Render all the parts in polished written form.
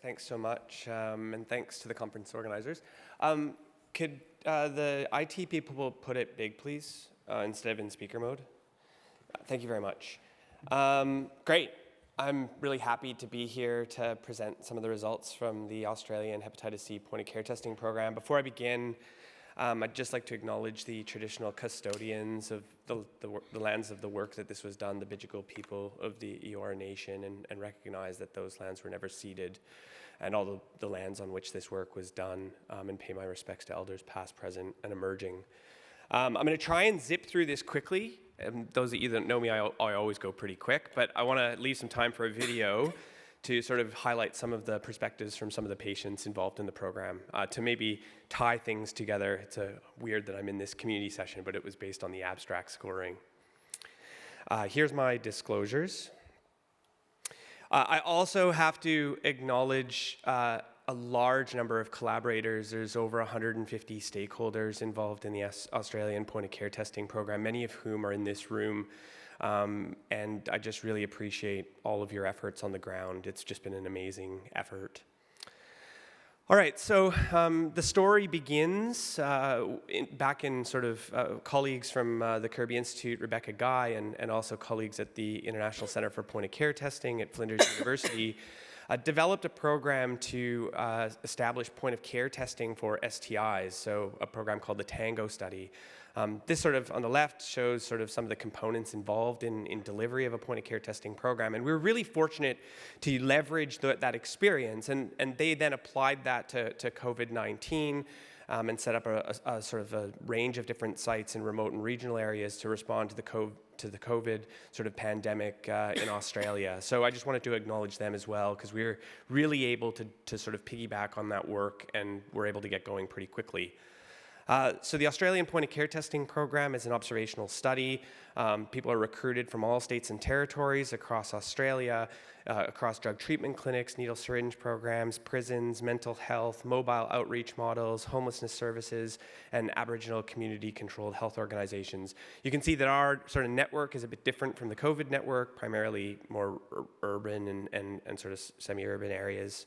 Thanks so much, and thanks to the conference organizers. Could the IT people put it big, please, instead of in speaker mode? Thank you very much. Great. I'm really happy to be here to present some of the results from the Australian hepatitis C point-of-care testing program. Before I begin, I'd just like to acknowledge the traditional custodians of the lands of the work that this was done, the Bidjigal people of the Eora Nation, and recognize that those lands were never ceded, and all the lands on which this work was done, and pay my respects to elders past, present, and emerging. I'm going to try and zip through this quickly. And those of you that know me, I always go pretty quick, but I want to leave some time for a video to sort of highlight some of the perspectives from some of the patients involved in the program, to maybe tie things together. It's weird that I'm in this community session, but it was based on the abstract scoring. Here's my disclosures. I also have to acknowledge a large number of collaborators. There's over 150 stakeholders involved in the Australian point-of-care testing program, many of whom are in this room. And I just really appreciate all of your efforts on the ground. It's just been an amazing effort. All right, so the story begins back in sort of colleagues from the Kirby Institute, Rebecca Guy, and also colleagues at the International Center for Point-of-Care Testing at Flinders University, developed a program to establish point-of-care testing for STIs, so a program called the TANGO study. This sort of on the left shows sort of some of the components involved in delivery of a point-of-care testing program, and we were really fortunate to leverage that experience, and they then applied that to COVID-19 and set up a sort of a range of different sites in remote and regional areas to respond to the COVID sort of pandemic in Australia. So I just wanted to acknowledge them as well, because we were really able to sort of piggyback on that work, and were able to get going pretty quickly. So the Australian point-of-care testing program is an observational study. People are recruited from all states and territories across Australia, across drug treatment clinics, needle syringe programs, prisons, mental health, mobile outreach models, homelessness services, and Aboriginal community-controlled health organizations. You can see that our sort of network is a bit different from the COVID network, primarily more urban and sort of semi-urban areas.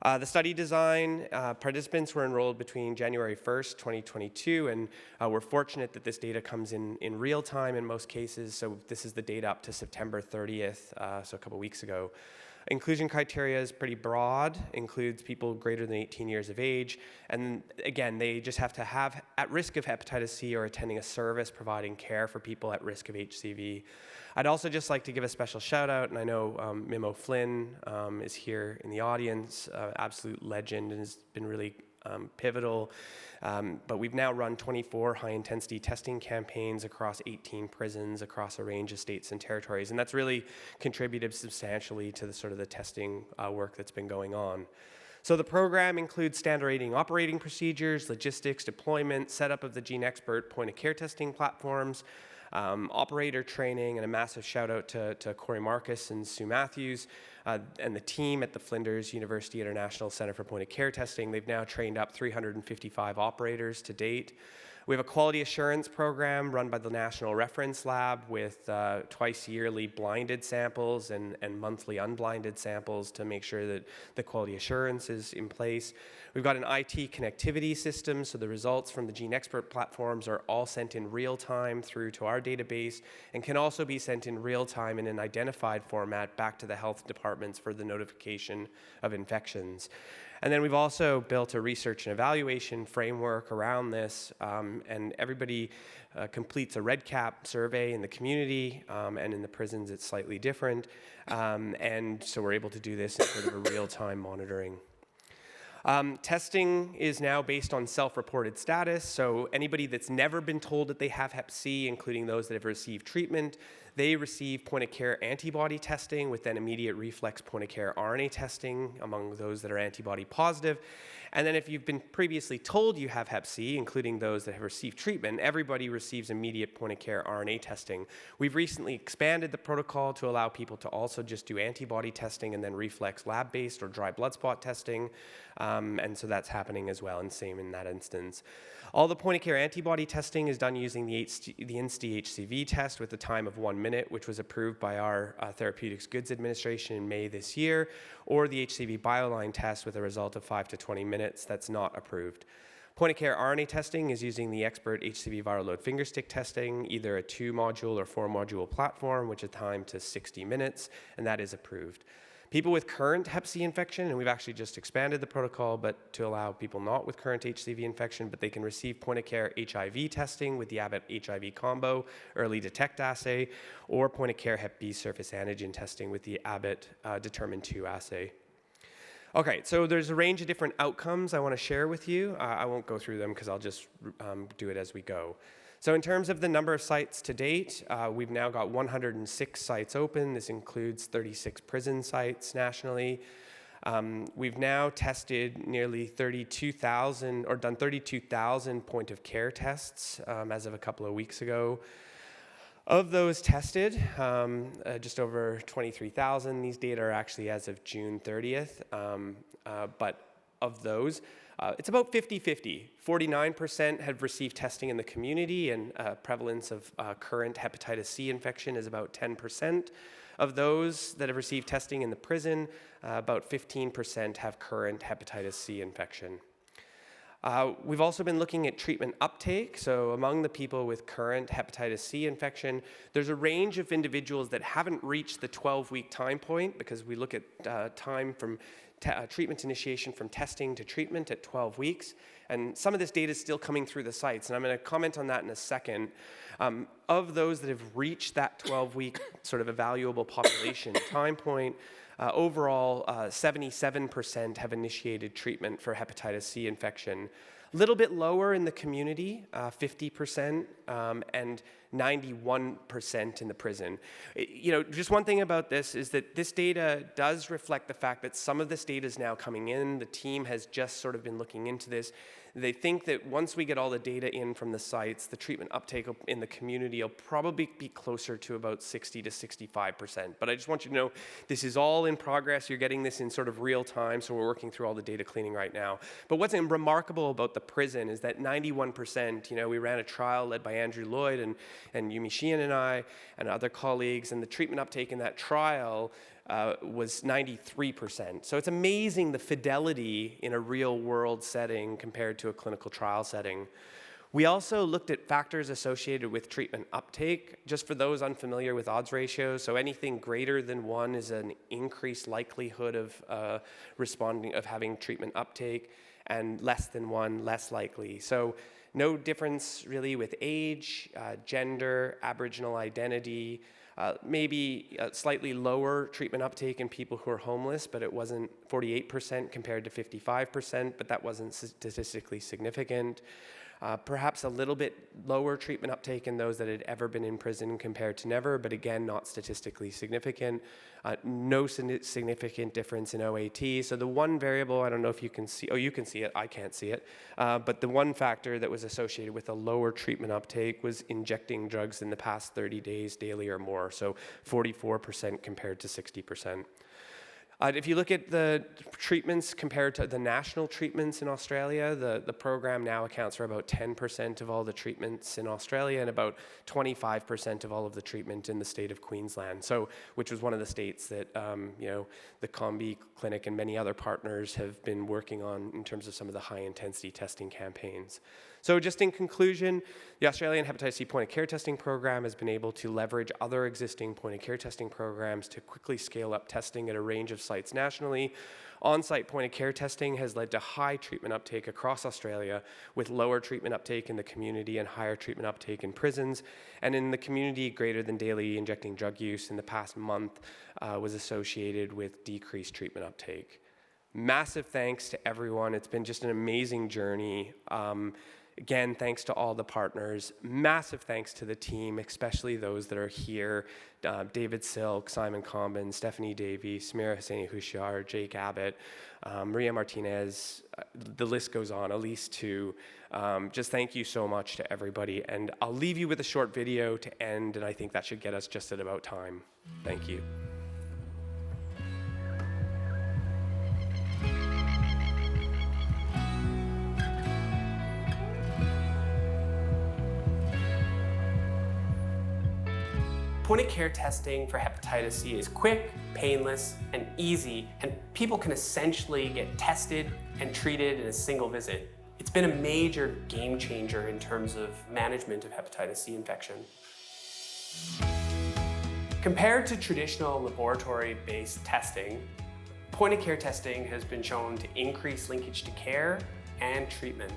The study design, participants were enrolled between January 1st, 2022, and we're fortunate that this data comes in real time in most cases. So this is the data up to September 30th, so a couple weeks ago. Inclusion criteria is pretty broad, includes people greater than 18 years of age, and again, they just have to have at risk of hepatitis C or attending a service providing care for people at risk of HCV. I'd also just like to give a special shout out, and I know Mimo Flynn is here in the audience, absolute legend, and has been really pivotal. But we've now run 24 high-intensity testing campaigns across 18 prisons across a range of states and territories, and that's really contributed substantially to the sort of the testing work that's been going on. So the program includes standard operating procedures, logistics, deployment, setup of the GeneXpert point-of-care testing platforms, operator training, and a massive shout out to Corey Marcus and Sue Matthews and the team at the Flinders University International Center for Point-of-Care Testing. They've now trained up 355 operators to date. We have a quality assurance program run by the National Reference Lab with twice yearly blinded samples and monthly unblinded samples to make sure that the quality assurance is in place. We've got an IT connectivity system, so the results from the GeneXpert platforms are all sent in real time through to our database, and can also be sent in real time in an identified format back to the health departments for the notification of infections. And then we've also built a research and evaluation framework around this, and everybody completes a REDCap survey in the community, and in the prisons it's slightly different, and so we're able to do this in sort of a real-time monitoring. Testing is now based on self-reported status, so anybody that's never been told that they have hep C, including those that have received treatment, they receive point-of-care antibody testing with then immediate reflex point-of-care RNA testing among those that are antibody positive. And then if you've been previously told you have hep C, including those that have received treatment, everybody receives immediate point-of-care RNA testing. We've recently expanded the protocol to allow people to also just do antibody testing and then reflex lab-based or dry blood spot testing, and so that's happening as well, and same in that instance. All the point-of-care antibody testing is done using the INSTI HCV test with a time of 1 minute. minute, which was approved by our Therapeutics Goods Administration in May this year, or the HCV BioLine test with a result of 5 to 20 minutes. That's not approved. Point-of-care RNA testing is using the expert HCV viral load fingerstick testing, either a 2-module or 4-module platform, which is timed to 60 minutes, and that is approved. People with current hep C infection, and we've actually just expanded the protocol, but to allow people not with current HCV infection, but they can receive point-of-care HIV testing with the Abbott HIV combo early detect assay, or point-of-care hep B surface antigen testing with the Abbott determine 2 assay. Okay, so there's a range of different outcomes I want to share with you. I won't go through them because I'll just do it as we go. So in terms of the number of sites to date, we've now got 106 sites open. This includes 36 prison sites nationally. We've now tested nearly 32,000, or done 32,000 point of care tests as of a couple of weeks ago. Of those tested, just over 23,000. These data are actually as of June 30th, but of those, it's about 50-50. 49% have received testing in the community, and prevalence of current hepatitis C infection is about 10%. Of those that have received testing in the prison, about 15% have current hepatitis C infection. We've also been looking at treatment uptake. So among the people with current hepatitis C infection, there's a range of individuals that haven't reached the 12-week time point, because we look at time from treatment initiation from testing to treatment at 12 weeks. And some of this data is still coming through the sites, and I'm going to comment on that in a second. Of those that have reached that 12-week sort of evaluable population time point, overall, 77% have initiated treatment for hepatitis C infection. A little bit lower in the community, 50%, and 91% in the prison. Just one thing about this is that this data does reflect the fact that some of this data is now coming in. The team has just sort of been looking into this. They think that once we get all the data in from the sites, the treatment uptake in the community will probably be closer to about 60 to 65%. But I just want you to know this is all in progress. You're getting this in sort of real time, so we're working through all the data cleaning right now. But what's remarkable about the prison is that 91%, we ran a trial led by Andrew Lloyd and Yumi Sheehan and I and other colleagues, and the treatment uptake in that trial was 93%. So it's amazing the fidelity in a real world setting compared to a clinical trial setting. We also looked at factors associated with treatment uptake, just for those unfamiliar with odds ratios. So anything greater than 1 is an increased likelihood of having treatment uptake, and less than 1, less likely. So no difference really with age, gender, Aboriginal identity, maybe slightly lower treatment uptake in people who are homeless, but it wasn't 48% compared to 55%, but that wasn't statistically significant. Perhaps a little bit lower treatment uptake in those that had ever been in prison compared to never, but again, not statistically significant. No significant difference in OAT. So the one variable, I don't know if you can see, you can see it, I can't see it, but the one factor that was associated with a lower treatment uptake was injecting drugs in the past 30 days daily or more, so 44% compared to 60%. If you look at the treatments compared to the national treatments in Australia, the program now accounts for about 10% of all the treatments in Australia and about 25% of all of the treatment in the state of Queensland, which was one of the states that the Combi Clinic and many other partners have been working on in terms of some of the high-intensity testing campaigns. So just in conclusion, the Australian Hepatitis C point-of-care testing program has been able to leverage other existing point-of-care testing programs to quickly scale up testing at a range of sites nationally. On-site point-of-care testing has led to high treatment uptake across Australia, with lower treatment uptake in the community and higher treatment uptake in prisons. And in the community, greater than daily injecting drug use in the past month was associated with decreased treatment uptake. Massive thanks to everyone. It's been just an amazing journey. Again, thanks to all the partners. Massive thanks to the team, especially those that are here. David Silk, Simon Combin, Stephanie Davey, Samira Hosseini-Hushyar, Jake Abbott, Maria Martinez, the list goes on, Elise too. Just thank you so much to everybody. And I'll leave you with a short video to end, and I think that should get us just at about time. Thank you. Point-of-care testing for hepatitis C is quick, painless, and easy, and people can essentially get tested and treated in a single visit. It's been a major game changer in terms of management of hepatitis C infection. Compared to traditional laboratory-based testing, point-of-care testing has been shown to increase linkage to care and treatment.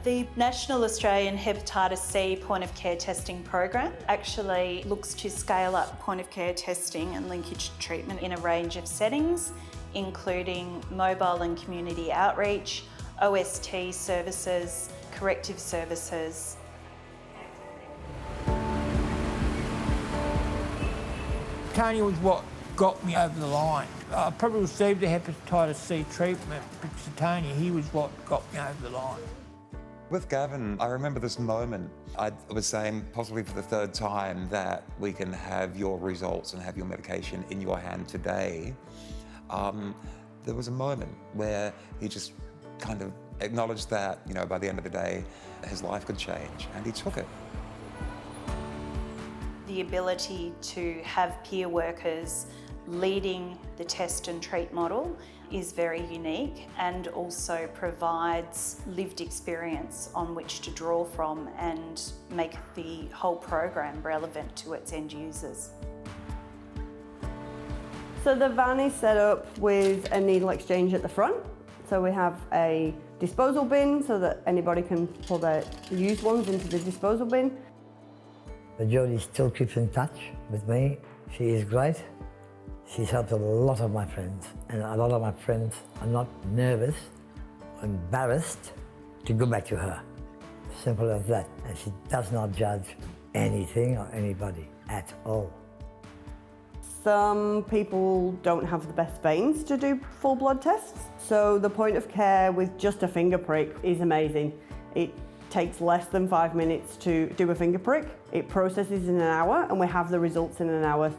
The National Australian Hepatitis C point-of-care testing program actually looks to scale up point-of-care testing and linkage to treatment in a range of settings, including mobile and community outreach, OST services, corrective services. Tony was what got me over the line. I probably received the hepatitis C treatment, but Tony, he was what got me over the line. With Gavin, I remember this moment. I was saying, possibly for the third time, that we can have your results and have your medication in your hand today. There was a moment where he just kind of acknowledged that, you know, by the end of the day, his life could change, and he took it. The ability to have peer workers leading the test and treat model is very unique and also provides lived experience on which to draw from and make the whole program relevant to its end users. So the van is set up with a needle exchange at the front. So we have a disposal bin so that anybody can pull their used ones into the disposal bin. Jodie still keeps in touch with me. She is great. She's helped a lot of my friends, and a lot of my friends are not nervous or embarrassed to go back to her. Simple as that. And she does not judge anything or anybody at all. Some people don't have the best veins to do full blood tests, so the point of care with just a finger prick is amazing. It takes less than 5 minutes to do a finger prick. It processes in an hour, and we have the results in an hour.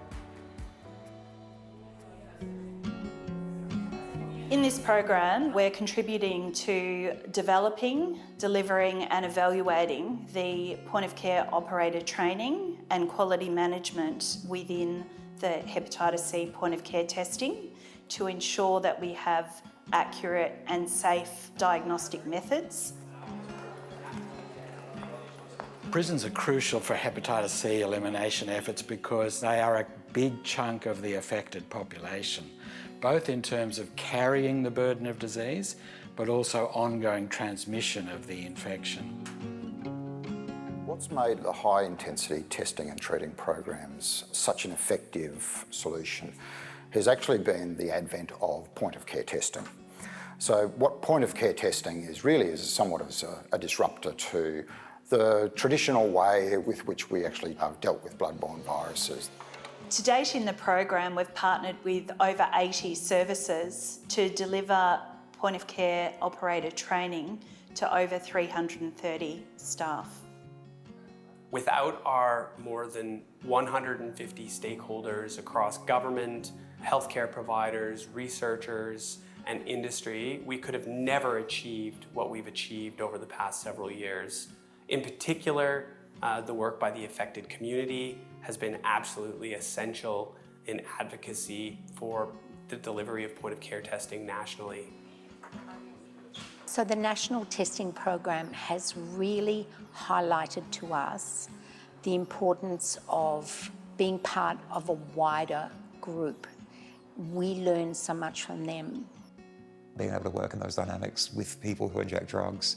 In this program, we're contributing to developing, delivering and evaluating the point-of-care operator training and quality management within the hepatitis C point-of-care testing to ensure that we have accurate and safe diagnostic methods. Prisons are crucial for hepatitis C elimination efforts because they are a big chunk of the affected population, both in terms of carrying the burden of disease, but also ongoing transmission of the infection. What's made the high-intensity testing and treating programs such an effective solution has actually been the advent of point-of-care testing. So what point-of-care testing is really is somewhat of a disruptor to the traditional way with which we actually have dealt with bloodborne viruses. To date in the program, we've partnered with over 80 services to deliver point-of-care operator training to over 330 staff. Without our more than 150 stakeholders across government, healthcare providers, researchers, and industry, we could have never achieved what we've achieved over the past several years. In particular, the work by the affected community has been absolutely essential in advocacy for the delivery of point-of-care testing nationally. So the national testing program has really highlighted to us the importance of being part of a wider group. We learn so much from them. Being able to work in those dynamics with people who inject drugs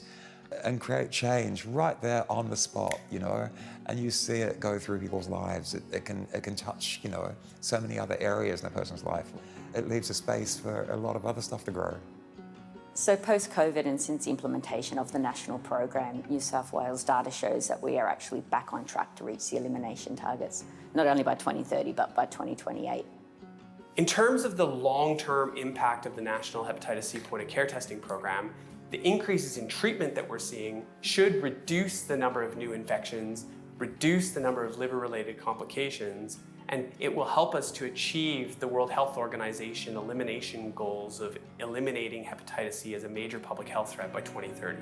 and create change right there on the spot, you know, and you see it go through people's lives. It can touch, you know, so many other areas in a person's life. It leaves a space for a lot of other stuff to grow. So post-COVID and since implementation of the national program, New South Wales data shows that we are actually back on track to reach the elimination targets, not only by 2030, but by 2028. In terms of the long-term impact of the National Hepatitis C point-of-care testing program, the increases in treatment that we're seeing should reduce the number of new infections, reduce the number of liver-related complications, and it will help us to achieve the World Health Organization elimination goals of eliminating hepatitis C as a major public health threat by 2030.